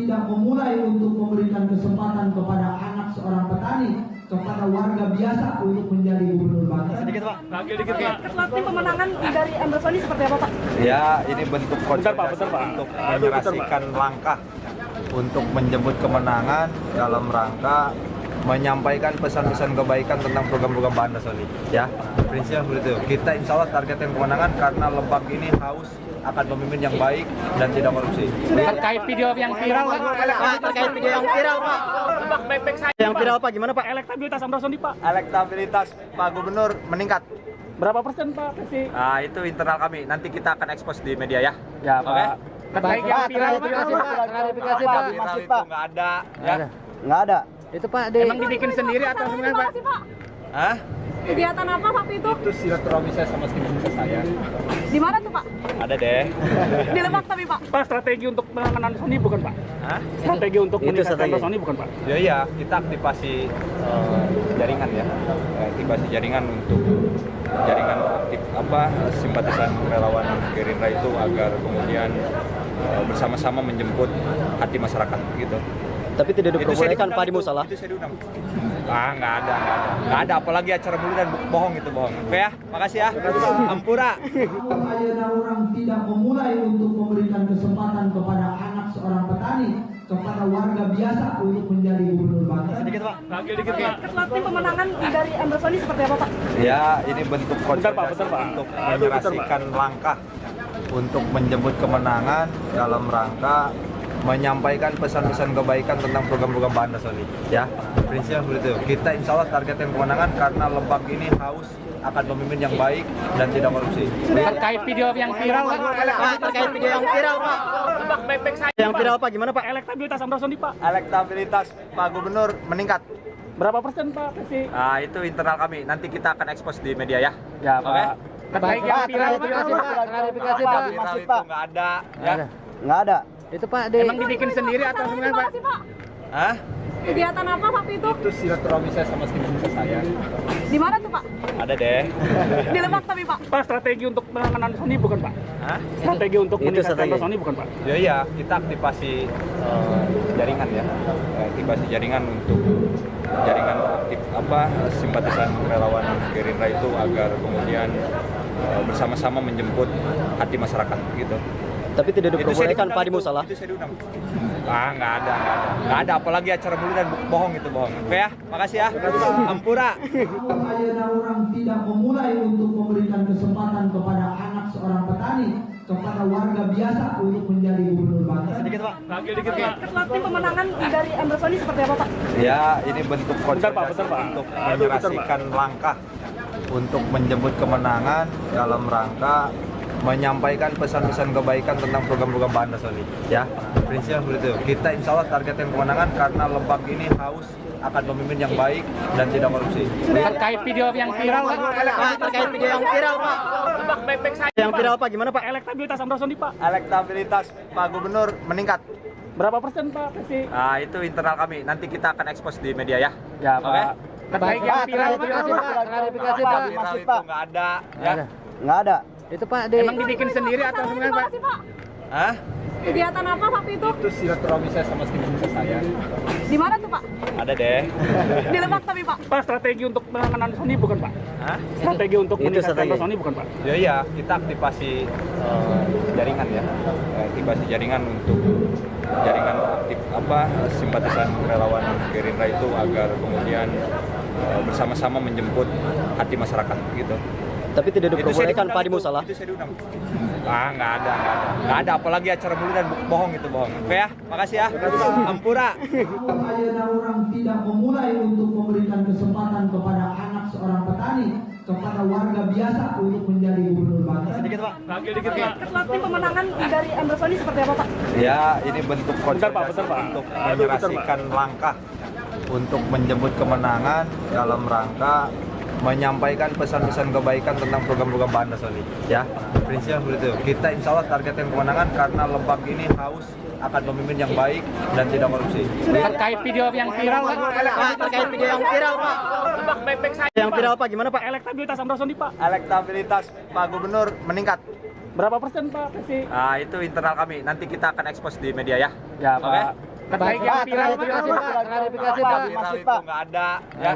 tidak memulai untuk memberikan kesempatan kepada anak seorang petani, kepada warga biasa untuk menjadi gubernur Banten. Sedikit Pak. Sedikit Pak. Ketua pemenangan dari Ambrosoni seperti apa Pak? Ya, ini bentuk konsolidasi Pak. untuk menyerasikan langkah untuk menjemput kemenangan dalam rangka menyampaikan pesan-pesan kebaikan tentang program-program Pak Antasoni. Ya, prinsipnya seperti itu. Kita insya Allah targetin kemenangan karena Lebak ini haus akan pemimpin yang baik dan tidak korupsi. Terkait video yang viral Pak. Terkait video yang viral Pak. Lebak baik-baik saja. Yang viral Pak gimana Pak? Elektabilitas Ambrosoni Pak. Elektabilitas Pak Gubernur meningkat. Berapa persen Pak? Pasti. Nah, itu internal kami. Nanti kita akan ekspos di media ya. Ya Oke. Pak. Terkait yang viral Pak. Klarifikasi Pak. Viral itu nggak ada. Ya. Nggak ada. Itu Pak Emang dibikin sendiri atau sebenarnya Pak? Hah? Kegiatan apa waktu itu? Itu silaturahmi saya sama tim sukses saya. Di mana tuh Pak? Ada deh. Di Lebak tapi Pak. Pak, strategi untuk menangkan Sony bukan Pak? Hah? Strategi untuk Itu meningkatkan strategi. Sony bukan Pak? Ya iya, kita aktifasi jaringan ya. Aktifasi jaringan untuk jaringan aktif simpatisan relawan Gerindra itu agar kemudian bersama-sama menjemput hati masyarakat gitu. Tapi tidak Itu saya diperbolehkan diundang Pak di itu, musalah. Itu saya diundang. Nggak ada. Apalagi acara bulu dan bohong itu bohong. Oke ya, makasih ya. Ampura. Ayeuna orang tidak memulai untuk memberikan kesempatan kepada anak seorang petani, kepada warga biasa untuk menjadi gubernur Banten. Sedikit Pak. Sedikit Pak. Ketua pemenangan dari Ambrosoni seperti apa Pak? Ya, ini bentuk konsolidasi Bentar, Pak. untuk menyerasikan langkah untuk menjemput kemenangan dalam rangka menyampaikan pesan-pesan kebaikan tentang program-program Pak Antasoni. Ya, prinsipnya seperti itu. Kita insya Allah targetin kemenangan karena Lebak ini haus akan pemimpin yang baik dan tidak korupsi. Terkait video yang viral Pak. Terkait video yang viral Pak. Lebak baik-baik saja. Yang viral Pak gimana Pak? Elektabilitas Ambrosoni Pak. Elektabilitas Pak Gubernur meningkat. Berapa persen Pak? Pasti. Nah, itu internal kami. Nanti kita akan ekspos di media ya. Ya Oke. Pak. Terkait yang viral Pak. Klarifikasi Pak. Viral itu nggak ada. Ya. Nggak ada. Itu Pak Emang dibikin sendiri atau sebenarnya Pak? Pak? Hah? Kegiatan apa waktu itu? Itu silaturahmi saya sama tim sukses saya. Di mana tuh Pak? Ada deh. Di Lebak tapi Pak. Pak, strategi untuk menangkan Sony bukan Pak? Hah? Strategi untuk Itu meningkatkan strategi. Sony bukan Pak? Ya iya, kita aktifasi jaringan ya. Aktifasi jaringan untuk jaringan aktif simpatisan relawan Gerindra itu agar kemudian bersama-sama menjemput hati masyarakat gitu. Tapi tidak Itu saya diperbolehkan diundang Pak di itu, musalah. Itu saya diundang. Nggak ada. Apalagi acara bulu dan bohong itu bohong. Oke ya, makasih ya. Ampura. Ayeuna orang tidak memulai untuk memberikan kesempatan kepada anak seorang petani, kepada warga biasa untuk menjadi gubernur Banten. Sedikit Pak. Sedikit Pak. Ketua pemenangan dari Ambrosoni seperti apa Pak? Ya, ini bentuk konsolidasi Bentar, Pak. untuk menyerasikan langkah untuk menjemput kemenangan dalam rangka menyampaikan pesan-pesan kebaikan tentang program-program Pak Antasoni. Ya, prinsipnya seperti itu. Kita insya Allah targetin kemenangan karena Lebak ini haus akan pemimpin yang baik dan tidak korupsi. Terkait video yang viral Pak. Terkait video yang viral Pak. Lebak baik-baik saja. Yang viral Pak gimana Pak? Elektabilitas Ambrosoni Pak. Elektabilitas Pak Gubernur meningkat. Berapa persen Pak? Pasti. Nah, itu internal kami. Nanti kita akan ekspos di media ya. Ya Pak. Oke. Terkait yang viral Pak. Klarifikasi Pak. Viral itu nggak ada. Ya. Nggak ada. Itu Pak. Emang dibikin sendiri atau sebenarnya Pak? Pak? Hah? Kegiatan apa waktu itu? Itu silaturahmi saya sama tim sukses saya. Di mana tuh Pak? Ada deh. Di Lebak tapi Pak. Pak, strategi untuk menangkan Sony bukan Pak? Hah? Strategi untuk Itu meningkatkan strategi. Sony bukan Pak? Ya iya, kita aktifasi jaringan ya. Aktifasi jaringan untuk jaringan aktif simpatisan relawan Gerindra itu agar kemudian bersama-sama menjemput hati masyarakat gitu. Tapi tidak Itu saya diperbolehkan diundang Pak di itu, musalah. Itu saya diundang. Nggak ada. Apalagi acara bulu dan bohong itu bohong. Oke ya, makasih ya. Ampura. Ayeuna orang tidak memulai untuk memberikan kesempatan kepada anak seorang petani, kepada warga biasa untuk menjadi gubernur Banten. Sedikit Pak. Sedikit Pak. Ketua pemenangan dari Ambrosoni seperti apa Pak? Ya, ini bentuk konsolidasi Bentar, Pak. untuk menyerasikan langkah untuk menjemput kemenangan dalam rangka menyampaikan pesan-pesan kebaikan tentang program-program Pak Antasoni. Ya, prinsipnya seperti itu. Kita insya Allah targetin kemenangan karena Lebak ini haus akan pemimpin yang baik dan tidak korupsi. Terkait video yang viral Pak. Terkait video yang viral Pak. Lebak baik-baik saja. Yang viral Pak gimana Pak? Elektabilitas Ambrosoni Pak. Elektabilitas Pak Gubernur meningkat. Berapa persen Pak? Pasti. Nah, itu internal kami. Nanti kita akan ekspos di media ya. Ya Oke. Pak. Terkait yang viral Pak. Klarifikasi Pak, Pak. viral Masih itu Pak. nggak ada, ya.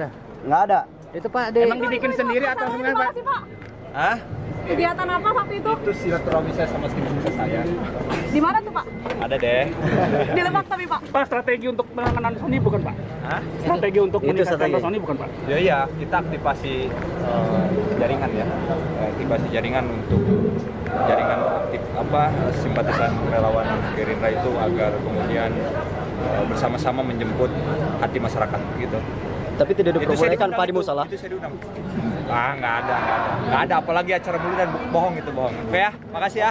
Nggak ada. Itu Pak di. Emang dibikin sendiri atau Di gimana mana Pak? sih Pak? Hah? Kegiatan apa waktu itu? Itu silaturahmi saya sama tim sukses saya. Di mana tuh Pak? Ada deh. Di Lebak tapi Pak. Pak, strategi untuk menangani Sony bukan Pak? Hah? Strategi untuk Itu meningkatkan strategi. Sony bukan Pak? Ya iya, kita aktifasi jaringan ya. Aktifasi jaringan untuk jaringan aktif simpatisan relawan Gerindra itu agar kemudian bersama-sama menjemput hati masyarakat gitu. Tapi tidak Itu saya diperbolehkan diundang Pak di itu, musola. Itu saya diundang. Nggak ada. Apalagi acara bully dan bohong itu bohong. Oke ya, makasih ya.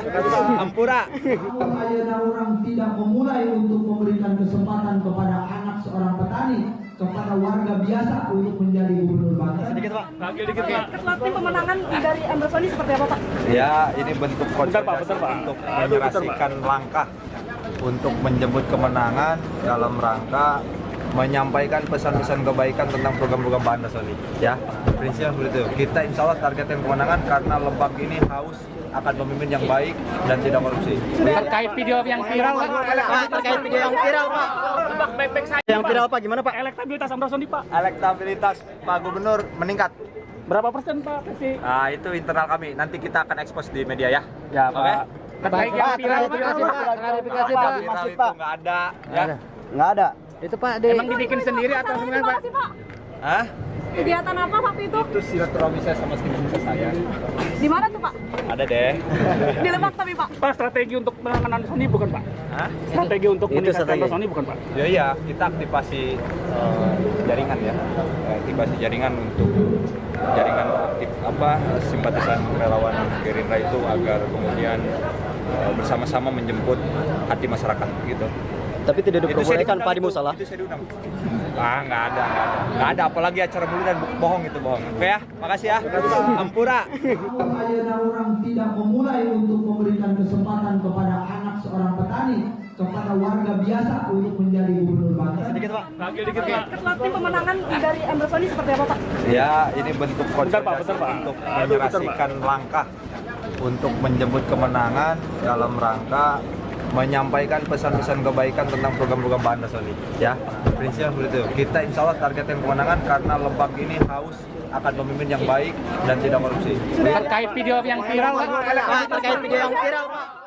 Ampura. Namun ayeuna orang tidak memulai untuk memberikan kesempatan kepada anak seorang petani, kepada warga biasa untuk menjadi gubernur Banten. Sedikit Pak. Ketua tim pemenangan dari Ember Sony seperti apa Pak? Ya, ini bentuk konsolidasi Bentar, Pak. untuk menyerasikan langkah untuk menjemput kemenangan dalam rangka menyampaikan pesan-pesan kebaikan tentang program-program Banda Soli. Ya, prinsipnya seperti itu. Kita insya Allah targetin kemenangan karena Lebak ini haus akan pemimpin yang baik dan tidak korupsi. Terkait video yang viral Pak. Pak, terkait video yang viral Pak. Lebak baik-baik saja. Yang viral Pak gimana Pak? Elektabilitas Amran Sony Pak. Elektabilitas Pak Gubernur meningkat. Berapa persen Pak? Kasih. Nah, itu internal kami. Nanti kita akan expose di media ya. Ya Oke? Pak. Terkait yang Pak, viral klarifikasi Pak. Pak. Klarifikasi Pak, Pak. viral Masih itu Pak. nggak ada, ya. Nggak ada. Itu Pak di. Emang dibikin sendiri atau Di gimana mana Pak? sih Pak? Hah? Kegiatan apa waktu itu? Itu silaturahmi saya sama tim sukses saya. Di mana tuh Pak? Ada deh. Di Lebak tapi Pak. Pak, strategi untuk menangani Sony bukan Pak? Hah? Strategi untuk Itu meningkatkan strategi. Sony bukan Pak? Ya iya, kita aktifasi jaringan ya. Aktifasi jaringan untuk jaringan aktif simpatisan relawan Gerindra itu agar kemudian bersama-sama menjemput hati masyarakat gitu. Tapi tidak Itu saya diperbolehkan diundang Pak di itu, musola. Itu saya diundang. Nggak ada. Apalagi acara bully dan bohong itu bohong. Oke ya, makasih ya. Ampura. Namun ayeuna orang tidak memulai untuk memberikan kesempatan kepada anak seorang petani, kepada warga biasa untuk menjadi gubernur Banten. Sedikit Pak. Ketua tim pemenangan dari Ember Sony seperti apa Pak? Ya, ini bentuk konsolidasi Bentar, Pak. untuk menyerasikan langkah untuk menjemput kemenangan dalam rangka menyampaikan pesan-pesan kebaikan tentang program-program Banda Soli. Ya, prinsipnya seperti itu. Kita insya Allah targetin kemenangan karena Lebak ini haus akan pemimpin yang baik dan tidak korupsi. Terkait video yang viral Pak. Pak, terkait video yang viral Pak.